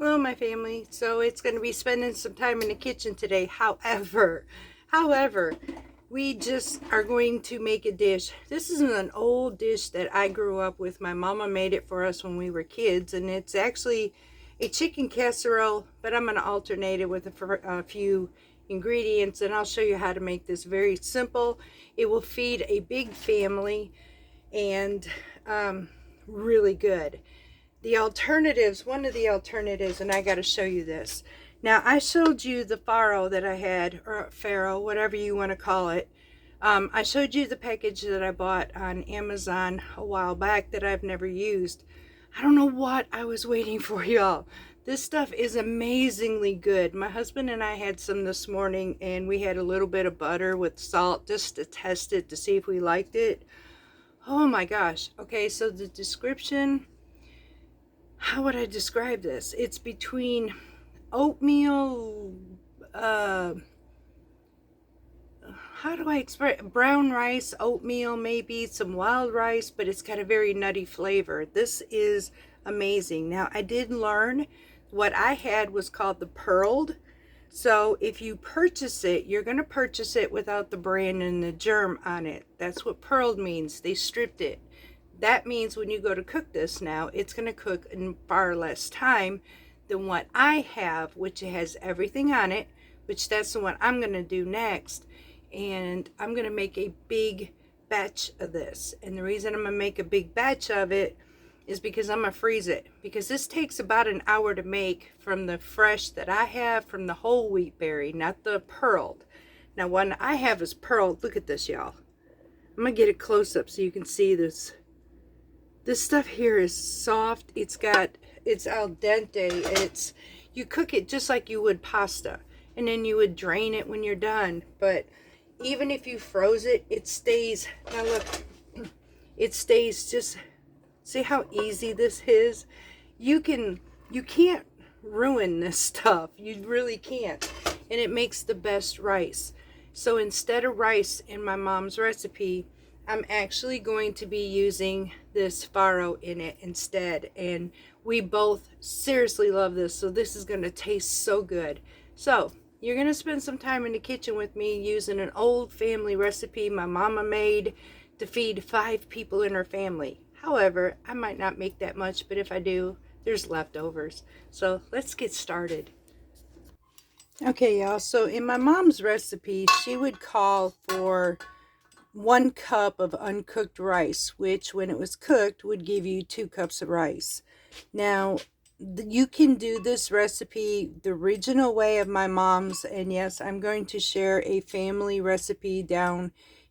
Hello, my family. So it's going to be spending some time in the kitchen today. However, we just are going to make a dish. This is an old dish that I grew up with. My mama made it for us when we were kids, and it's actually a chicken casserole, but I'm going to alternate it with a few ingredients, and I'll show you how to make this very simple. It will feed a big family, and really good. The alternatives, one of the alternatives, and I got to show you this. Now, I showed you the farro that I had, or farro, whatever you want to call it. I showed you the package that I bought on Amazon a while back that I've never used. I don't know what I was waiting for, y'all. This stuff is amazingly good. My husband and I had some this morning, and we had a little bit of butter with salt just to test it to see if we liked it. Oh my gosh. Okay, so the description, how would I describe this? It's between oatmeal, how do I express, brown rice, oatmeal, maybe some wild rice, but it's got a very nutty flavor. This is amazing. Now, I did learn what I had was called the pearled. So if you purchase it, you're going to purchase it without the brand and the germ on it. That's what pearled means. They stripped it. That means when you go to cook this now, it's going to cook in far less time than what I have, which has everything on it, which that's the one I'm going to do next. And I'm going to make a big batch of this. And the reason I'm going to make a big batch of it is because I'm going to freeze it. Because this takes about an hour to make from the fresh that I have from the whole wheat berry, not the pearled. Now, one I have is pearled. Look at this, y'all. I'm going to get it close up so you can see this. This stuff here is soft. It's al dente. You cook it just like you would pasta. And then you would drain it when you're done. But even if you froze it, it stays. Now look, it stays just, see how easy this is? You can't ruin this stuff. You really can't. And it makes the best rice. So instead of rice in my mom's recipe, I'm actually going to be using this farro in it instead. And we both seriously love this. So this is going to taste so good. So you're going to spend some time in the kitchen with me using an old family recipe my mama made to feed 5 people in her family. However, I might not make that much, but if I do, there's leftovers. So let's get started. Okay, y'all. So in my mom's recipe, she would call for 1 cup of uncooked rice, which when it was cooked would give you 2 cups of rice. Now, you can do this recipe the original way of my mom's, and yes, I'm going to share a family recipe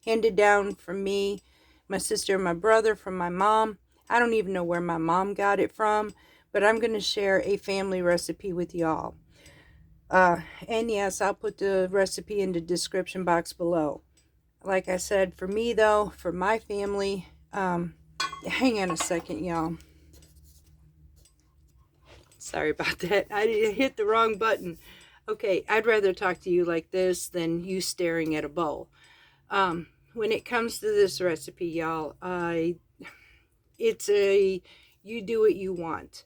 handed down from me, my sister, and my brother, from my mom. I don't even know where my mom got it from, but I'm going to share a family recipe with y'all. And yes, I'll put the recipe in the description box below. Like I said, for me though, for my family, hang on a second, y'all. Sorry about that. I hit the wrong button. Okay, I'd rather talk to you like this than you staring at a bowl. When it comes to this recipe, y'all, you do what you want.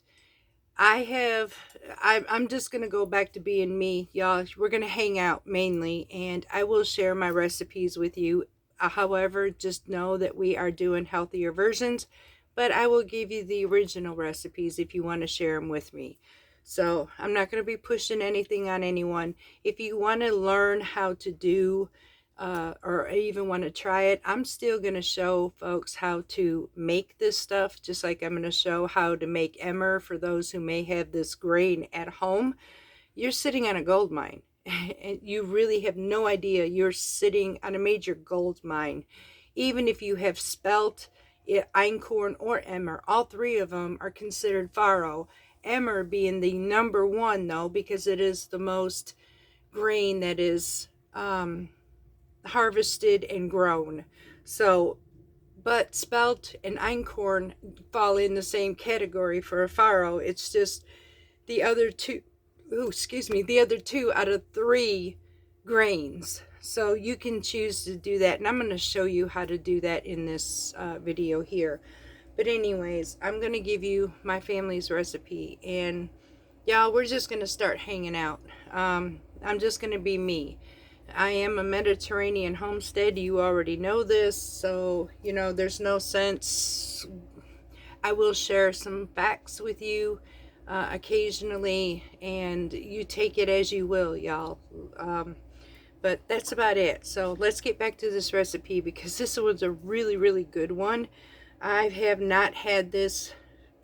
I'm just going to go back to being me, y'all. We're going to hang out mainly, and I will share my recipes with you. However, just know that we are doing healthier versions, but I will give you the original recipes if you want to share them with me. So I'm not going to be pushing anything on anyone. If you want to learn how to do or even want to try it, I'm still going to show folks how to make this stuff, just like I'm going to show how to make emmer for those who may have this grain at home. You're sitting on a gold mine, and you really have no idea you're sitting on a major gold mine. Even if you have spelt einkorn or emmer, all 3 of them are considered farro. Emmer being the number 1 though, because it is the most grain that is harvested and grown. So, but spelt and einkorn fall in the same category for a farro. It's just the other 2, the other 2 out of 3 grains. So you can choose to do that, and I'm going to show you how to do that in this video here. But anyways, I'm going to give you my family's recipe, and Y'all, we're just going to start hanging out. I'm just going to be me. I am a Mediterranean homestead. You already know this, so, you know, there's no sense. I will share some facts with you occasionally, and you take it as you will, y'all. But that's about it. So let's get back to this recipe, because this was a really, really good one. I have not had this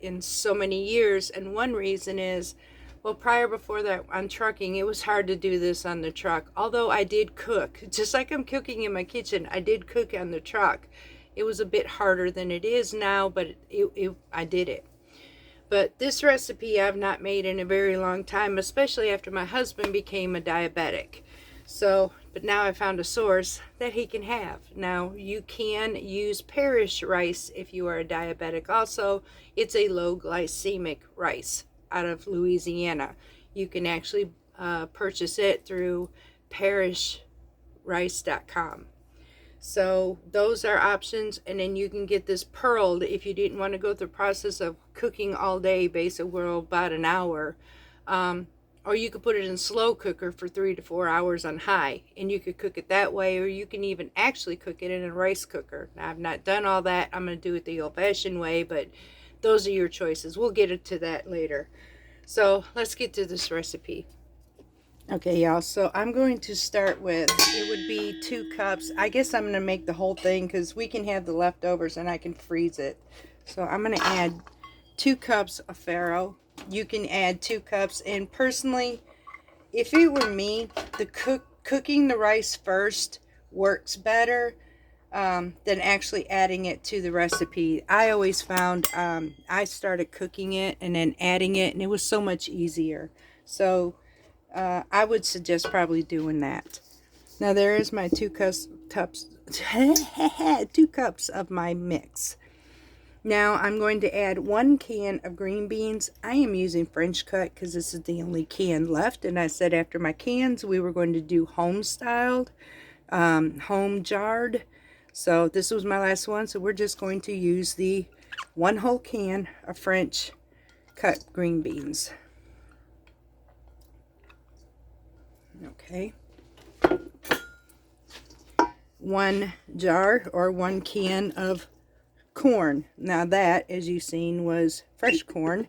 in so many years, and one reason is, well, before that on trucking, it was hard to do this on the truck. Although I did cook, just like I'm cooking in my kitchen, I did cook on the truck. It was a bit harder than it is now, but I did it. But this recipe I've not made in a very long time, especially after my husband became a diabetic. So, but now I found a source that he can have. Now, you can use Parish rice if you are a diabetic. Also, it's a low glycemic rice out of Louisiana. You can actually purchase it through parishrice.com. So those are options, and then you can get this pearled if you didn't want to go through the process of cooking all day, basically about an hour. Or you could put it in slow cooker for 3 to 4 hours on high, and you could cook it that way, or you can even actually cook it in a rice cooker. Now, I've not done all that. I'm going to do it the old-fashioned way, but those are your choices. We'll get into that later. So let's get to this recipe. Okay, y'all, so I'm going to start with, it would be 2 cups. I guess I'm going to make the whole thing because we can have the leftovers and I can freeze it. So I'm going to add 2 cups of farro. You can add 2 cups, and personally, if it were me, cooking the rice first works better than actually adding it to the recipe. I always found I started cooking it and then adding it, and it was so much easier. So I would suggest probably doing that. Now there is my 2 cups 2 cups of my mix. Now I'm going to add 1 can of green beans. I am using French cut because this is the only can left, and I said after my cans we were going to do home styled, home jarred. So this was my last one, so we're just going to use the 1 whole can of French cut green beans. Okay. 1 jar or 1 can of corn. Now that, as you've seen, was fresh corn.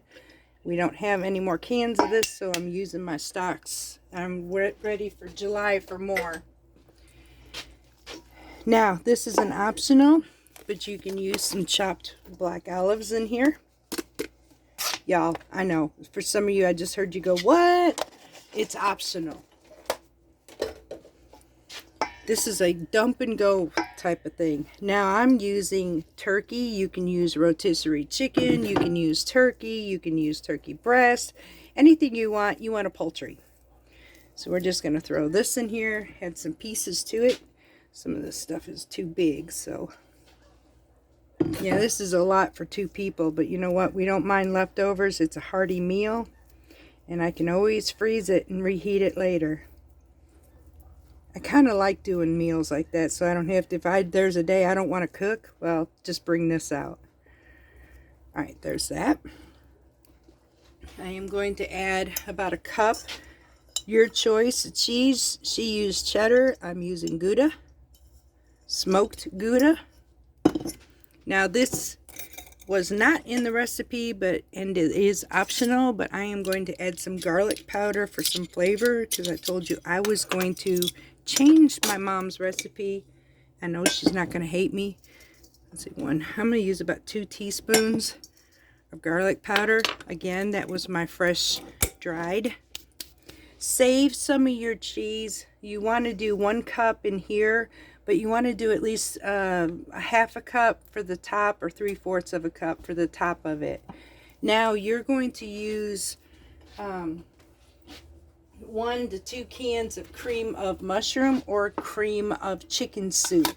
We don't have any more cans of this, so I'm using my stocks. I'm ready for July for more. Now, this is an optional, but you can use some chopped black olives in here. Y'all, I know, for some of you, I just heard you go, what? It's optional. This is a dump and go type of thing. Now I'm using turkey. You can use rotisserie chicken. You can use turkey. You can use turkey breast. Anything you want. You want a poultry. So we're just going to throw this in here. Add some pieces to it. Some of this stuff is too big. So yeah, this is a lot for 2 people. But you know what? We don't mind leftovers. It's a hearty meal. And I can always freeze it and reheat it later. I kind of like doing meals like that, so I don't have to, if there's a day I don't want to cook, well, just bring this out. Alright, there's that. I am going to add about 1 cup, your choice, of cheese. She used cheddar, I'm using Gouda, smoked Gouda. Now this was not in the recipe, and it is optional, but I am going to add some garlic powder for some flavor, because I told you I was going to change my mom's recipe. I know she's not going to hate me. Let's see, I'm going to use about 2 teaspoons of garlic powder. Again, that was my fresh dried. Save some of your cheese. You want to do 1 cup in here, but you want to do at least a half a cup for the top, or 3/4 of a cup for the top of it. Now you're going to use 1 to 2 cans of cream of mushroom or cream of chicken soup.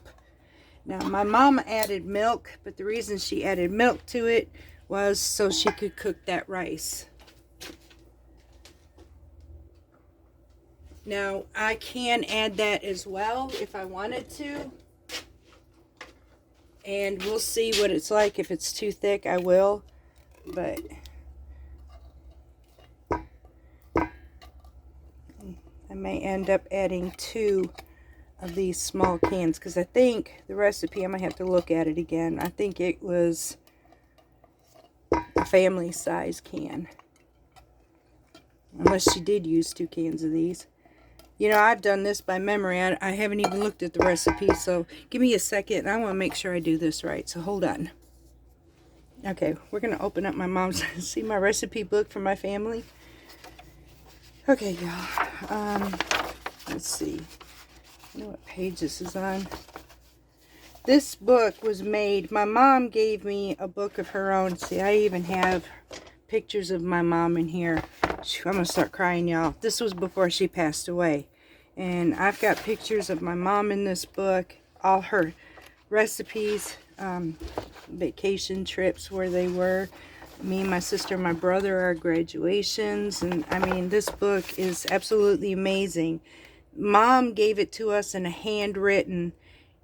Now my mom added milk, but the reason she added milk to it was so she could cook that rice. Now I can add that as well if I wanted to, and we'll see what it's like. If it's too thick, I will, but may end up adding 2 of these small cans because I think the recipe, I'm going to have to look at it again. I think it was a family size can. Unless she did use 2 cans of these. You know, I've done this by memory. I haven't even looked at the recipe, so give me a second. I want to make sure I do this right, so hold on. Okay, we're going to open up my mom's, see my recipe book for my family. Okay, y'all. Let's see. I know what page this is on. This book was made, my mom gave me a book of her own. See, I even have pictures of my mom in here. I'm going to start crying, y'all. This was before she passed away. And I've got pictures of my mom in this book. All her recipes, vacation trips where they were. Me, my sister, and my brother, our graduations. And I mean, this book is absolutely amazing. Mom gave it to us in a handwritten.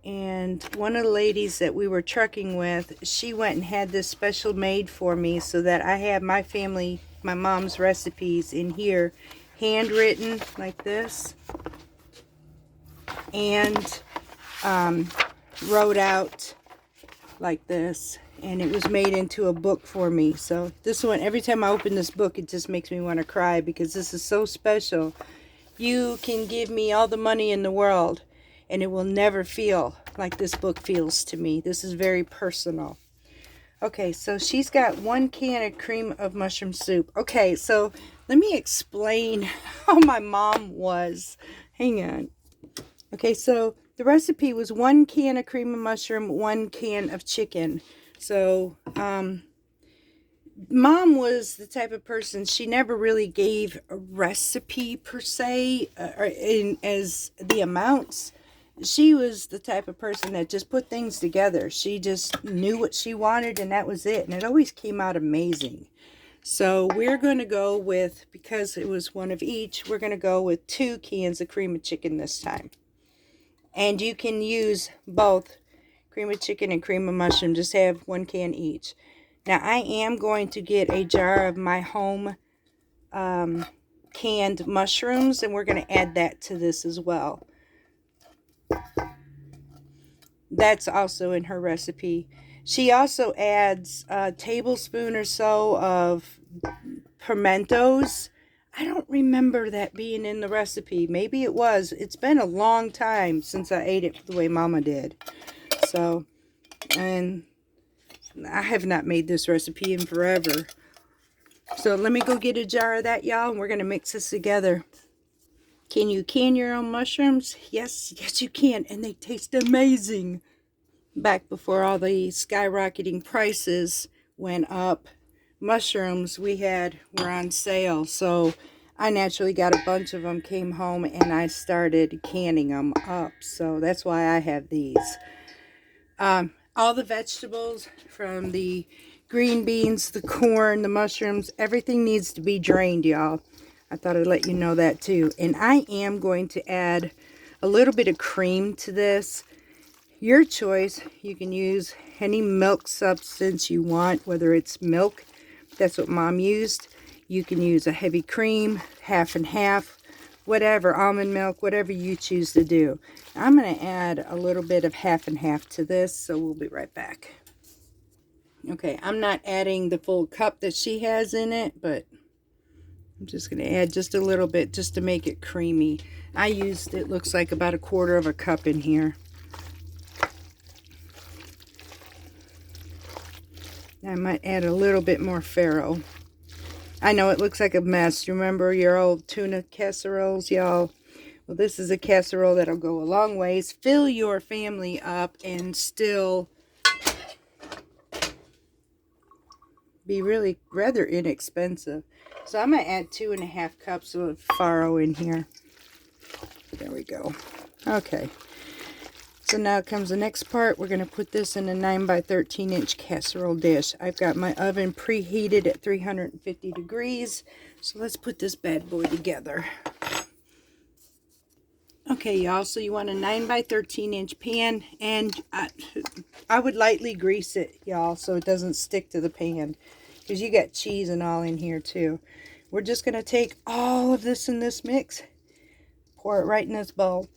And one of the ladies that we were trucking with, she went and had this special made for me so that I have my family, my mom's recipes in here, handwritten like this, and wrote out like this. And it was made into a book for me. So this one, every time I open this book, it just makes me want to cry because this is so special. You can give me all the money in the world, and it will never feel like this book feels to me. This is very personal. Okay, so she's got 1 can of cream of mushroom soup. Okay, so let me explain how my mom was. Hang on. Okay, so the recipe was 1 can of cream of mushroom, 1 can of chicken. So, Mom was the type of person, she never really gave a recipe per se, as the amounts. She was the type of person that just put things together. She just knew what she wanted and that was it. And it always came out amazing. So we're going to go with, because it was 1 of each, we're going to go with 2 cans of cream of chicken this time. And you can use both cream of chicken and cream of mushroom. Just have 1 can each. Now I am going to get a jar of my home canned mushrooms, and we're going to add that to this as well. That's also in her recipe. She also adds a tablespoon or so of pimentos. I don't remember that being in the recipe. Maybe it was. It's been a long time since I ate it the way Mama did. So, and I have not made this recipe in forever. So let me go get a jar of that, y'all, and we're going to mix this together. Can you can your own mushrooms? Yes, yes you can, and they taste amazing. Back before all the skyrocketing prices went up, mushrooms were on sale. So I naturally got a bunch of them, came home, and I started canning them up. So that's why I have these. All the vegetables, from the green beans, the corn, the mushrooms, everything needs to be drained, y'all. I thought I'd let you know that too. And I am going to add a little bit of cream to this. Your choice. You can use any milk substance you want, whether it's milk. That's what Mom used. You can use a heavy cream, half and half, whatever, almond milk, whatever you choose to do. I'm going to add a little bit of half and half to this, so we'll be right back. Okay, I'm not adding the full cup that she has in it, but I'm just going to add just a little bit just to make it creamy. I used, it looks like about 1/4 of a cup in here. I might add a little bit more farro. I know it looks like a mess. Remember your old tuna casseroles, y'all? Well, this is a casserole that'll go a long ways. Fill your family up and still be really rather inexpensive. So I'm going to add 2.5 cups of farro in here. There we go. Okay. So now comes the next part. We're going to put this in a 9 by 13 inch casserole dish. I've got my oven preheated at 350 degrees. So let's put this bad boy together. Okay, y'all, so you want a 9 by 13 inch pan, and I would lightly grease it, y'all, so it doesn't stick to the pan, because you got cheese and all in here too. We're just going to take all of this in this mix, pour it right in this bowl.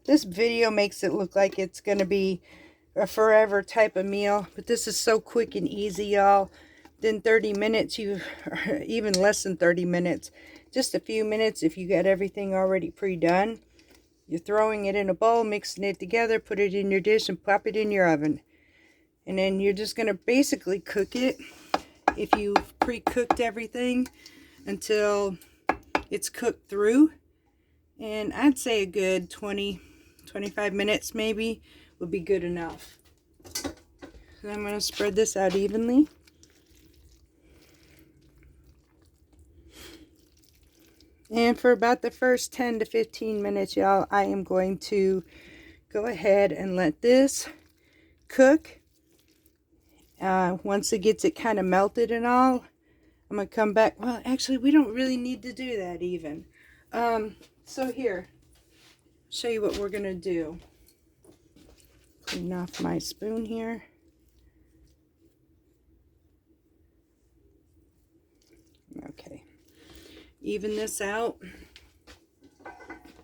This video makes it look like it's going to be a forever type of meal, but this is so quick and easy, y'all. Within 30 minutes, even less than 30 minutes, just a few minutes if you got everything already pre-done. You're throwing it in a bowl, mixing it together, put it in your dish, and pop it in your oven. And then you're just going to basically cook it, if you've pre-cooked everything, until it's cooked through. And I'd say a good 25 minutes maybe would be good enough. So I'm going to spread this out evenly. And for about the first 10 to 15 minutes, y'all, I am going to go ahead and let this cook. Once it gets it kind of melted and all, I'm going to come back. Well, actually, we don't really need to do that even. So here, show you what we're going to do. Clean off my spoon here. Okay. Even this out.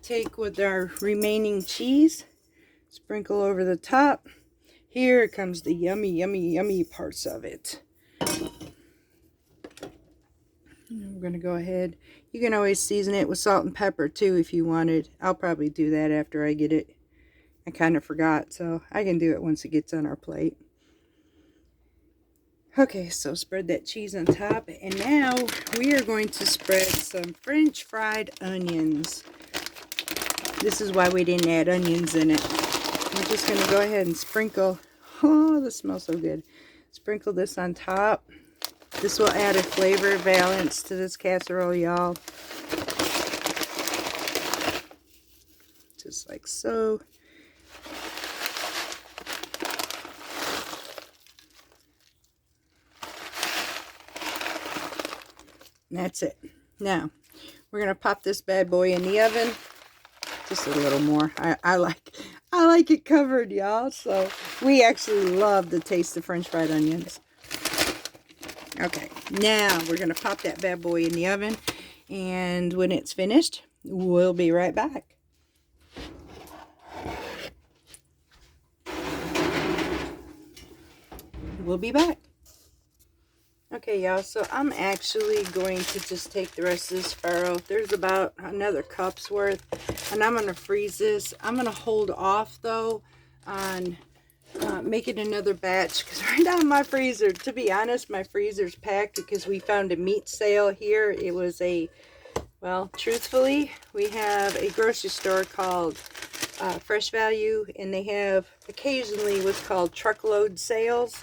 Take with our remaining cheese. Sprinkle over the top. Here comes the yummy, yummy, yummy parts of it. We're going to go ahead. You can always season it with salt and pepper too if you wanted. I'll probably do that after I get it. I kind of forgot, so I can do it once it gets on our plate. Okay, so spread that cheese on top. And now we are going to spread some French fried onions. This is why we didn't add onions in it. We're just going to go ahead and sprinkle. Oh, this smells so good. Sprinkle this on top. This will add a flavor balance to this casserole, y'all. Just like so. And that's it. Now, we're going to pop this bad boy in the oven. Just a little more. I like it covered, y'all. So, we actually love the taste of French fried onions. Okay, now we're going to pop that bad boy in the oven. And when it's finished, we'll be right back. We'll be back. Okay, y'all, so I'm actually going to just take the rest of this farro. There's about another cup's worth, and I'm going to freeze this. I'm going to hold off, though, on making another batch, because right now my freezer, to be honest, my freezer's packed because we found a meat sale here. It was well, truthfully, we have a grocery store called Fresh Value, and they have occasionally what's called truckload sales.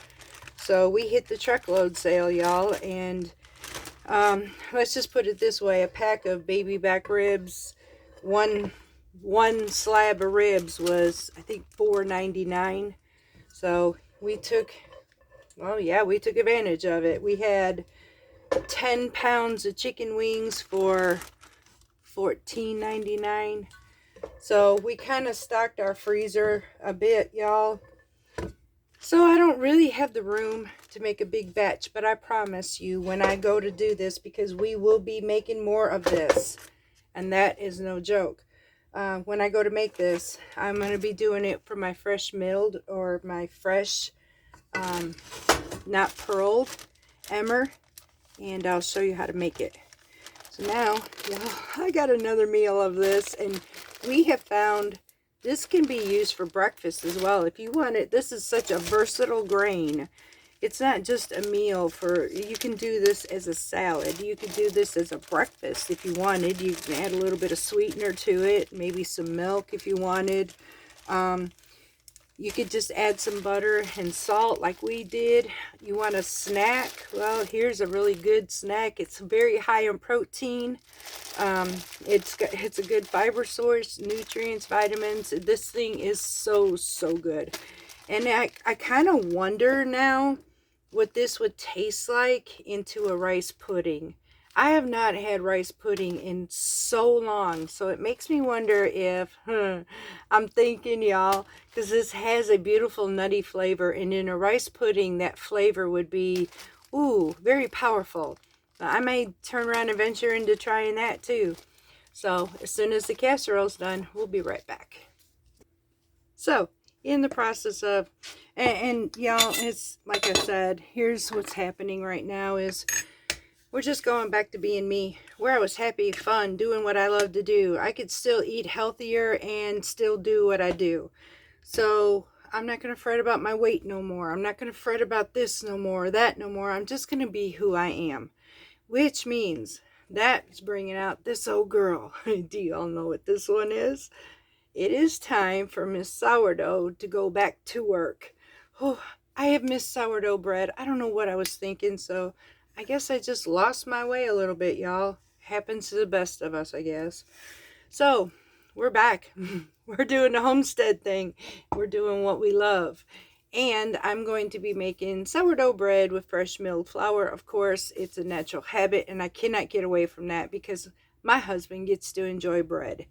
So we hit the truckload sale, y'all, and let's just put it this way: a pack of baby back ribs, one slab of ribs was, I think, $4.99. So we took, well, yeah, we took advantage of it. We had 10 pounds of chicken wings for $14.99. So we kind of stocked our freezer a bit, y'all. So I don't really have the room to make a big batch, but I promise you when I go to do this, because we will be making more of this, and that is no joke. When I go to make this, I'm going to be doing it for my fresh milled or my fresh, not pearled emmer, and I'll show you how to make it. So now, y'all, I got another meal of this, and we have found this can be used for breakfast as well if you want it. This is such a versatile grain. It's not just a meal for, you can do this as a salad. You could do this as a breakfast if you wanted. You can add a little bit of sweetener to it, maybe some milk if you wanted. You could just add some butter and salt like we did. You want a snack? Well, here's a really good snack. It's very high in protein. It's a good fiber source, nutrients, vitamins. This thing is so good. And I kind of wonder now what this would taste like into a rice pudding. I have not had rice pudding in so long, so it makes me wonder if, I'm thinking, y'all, because this has a beautiful nutty flavor, and in a rice pudding, that flavor would be, ooh, very powerful. I may turn around and venture into trying that too. So as soon as the casserole's done, we'll be right back. So in the process of, and y'all, it's like I said, here's what's happening right now is we're just going back to being me, where I was happy, fun, doing what I love to do. I could still eat healthier and still do what I do. So I'm not going to fret about my weight no more. I'm not going to fret about this no more, that no more. I'm just going to be who I am, which means that's bringing out this old girl. Do y'all know what this one is? It is time for Miss Sourdough to go back to work. Oh, I have missed sourdough bread. I don't know what I was thinking, so I guess I just lost my way a little bit, y'all. Happens to the best of us, I guess. So, we're back. We're doing the homestead thing. We're doing what we love. And I'm going to be making sourdough bread with fresh milled flour. Of course, it's a natural habit, and I cannot get away from that because my husband gets to enjoy bread.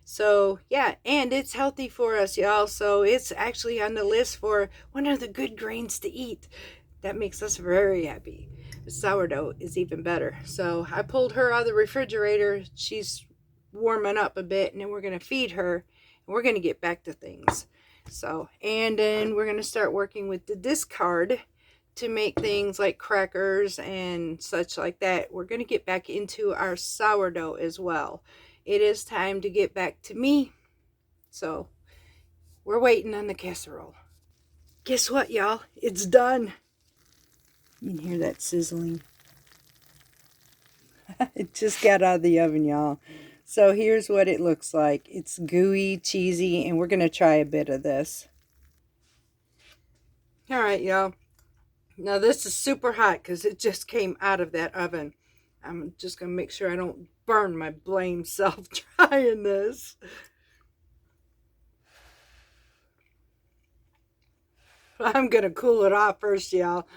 So, yeah, and it's healthy for us, y'all. So, it's actually on the list for one of the good grains to eat. That makes us very happy. The sourdough is even better. So, I pulled her out of the refrigerator. She's warming up a bit, and then we're going to feed her. And we're going to get back to things. So, and then we're going to start working with the discard to make things like crackers and such like that. We're going to get back into our sourdough as well. It is time to get back to me. So, we're waiting on the casserole. Guess what, y'all? It's done. You can hear that sizzling. It just got out of the oven, y'all. So, here's what it looks like. It's gooey, cheesy, and we're going to try a bit of this. All right, y'all. Now, this is super hot because it just came out of that oven. I'm just going to make sure I don't burn my blame self trying this. I'm going to cool it off first, y'all.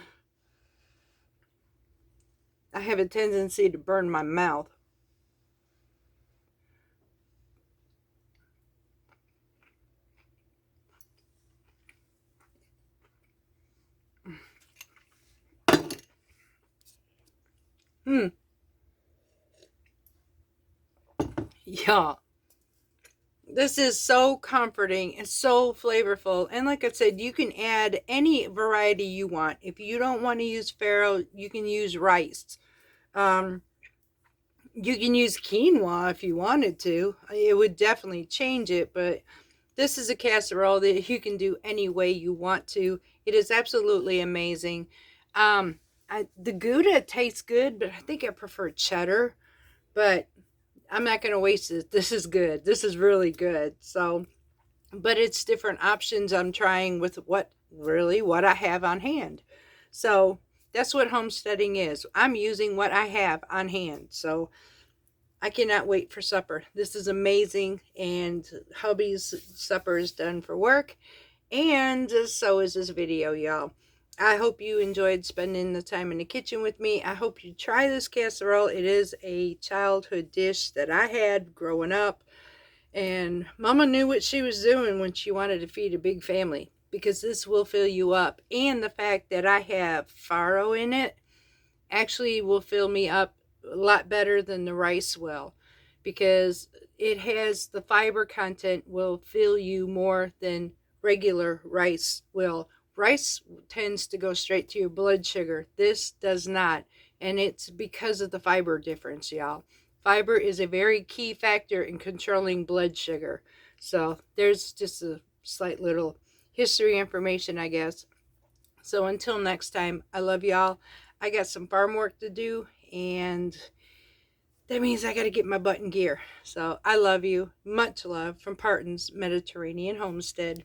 I have a tendency to burn my mouth. Yeah. This is so comforting and so flavorful. And like I said, you can add any variety you want. If you don't want to use farro, you can use rice. Um, you can use quinoa if you wanted to. It would definitely change it, but this is a casserole that you can do any way you want to. It is absolutely amazing. The Gouda tastes good, but I think I prefer cheddar. But I'm not going to waste it. This is good. This is really good. So, but it's different options I'm trying with what I have on hand. So that's what homesteading is. I'm using what I have on hand. So I cannot wait for supper. This is amazing. And hubby's supper is done for work. And so is this video, y'all. I hope you enjoyed spending the time in the kitchen with me. I hope you try this casserole. It is a childhood dish that I had growing up. And Mama knew what she was doing when she wanted to feed a big family, because this will fill you up. And the fact that I have farro in it actually will fill me up a lot better than the rice will, because it has the fiber content will fill you more than regular rice will. Rice tends to go straight to your blood sugar. This does not. And it's because of the fiber difference, y'all. Fiber is a very key factor in controlling blood sugar. So there's just a slight little history information, I guess. So until next time, I love y'all. I got some farm work to do, and that means I got to get my butt in gear. So I love you. Much love from Parton's Mediterranean Homestead.